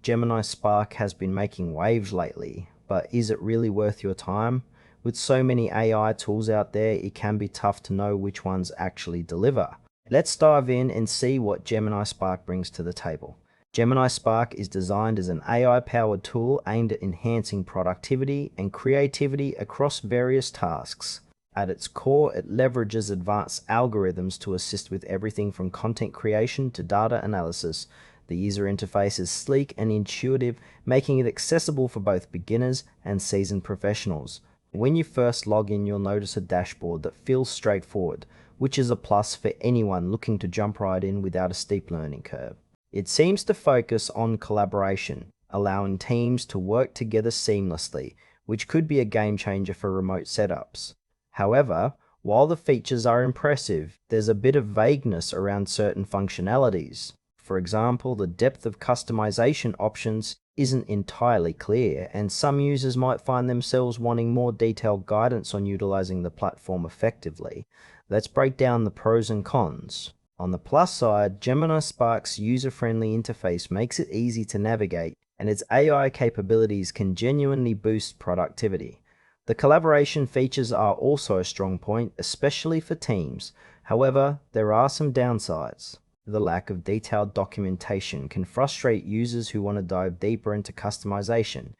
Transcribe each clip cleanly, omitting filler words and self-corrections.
Gemini Spark has been making waves lately, but is it really worth your time? With so many AI tools out there, it can be tough to know which ones actually deliver. Let's dive in and see what Gemini Spark brings to the table. Gemini Spark is designed as an AI-powered tool aimed at enhancing productivity and creativity across various tasks. At its core, it leverages advanced algorithms to assist with everything from content creation to data analysis. The user interface is sleek and intuitive, making it accessible for both beginners and seasoned professionals. When you first log in, you'll notice a dashboard that feels straightforward, which is a plus for anyone looking to jump right in without a steep learning curve. It seems to focus on collaboration, allowing teams to work together seamlessly, which could be a game changer for remote setups. However, while the features are impressive, there's a bit of vagueness around certain functionalities. For example, the depth of customization options isn't entirely clear, and some users might find themselves wanting more detailed guidance on utilizing the platform effectively. Let's break down the pros and cons. On the plus side, Gemini Spark's user-friendly interface makes it easy to navigate, and its AI capabilities can genuinely boost productivity. The collaboration features are also a strong point, especially for teams. However, there are some downsides. The lack of detailed documentation can frustrate users who want to dive deeper into customization.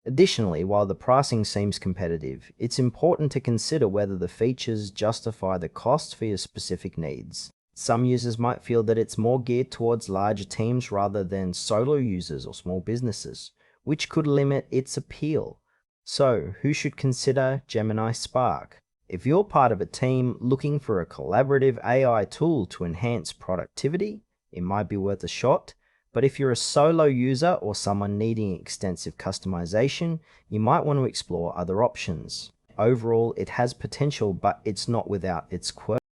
Additionally, while the pricing seems competitive, it's important to consider whether the features justify the cost for your specific needs. Some users might feel that it's more geared towards larger teams rather than solo users or small businesses, which could limit its appeal. So, who should consider Gemini Spark? If you're part of a team looking for a collaborative AI tool to enhance productivity, it might be worth a shot. But if you're a solo user or someone needing extensive customization, you might want to explore other options. Overall, it has potential, but it's not without its quirks.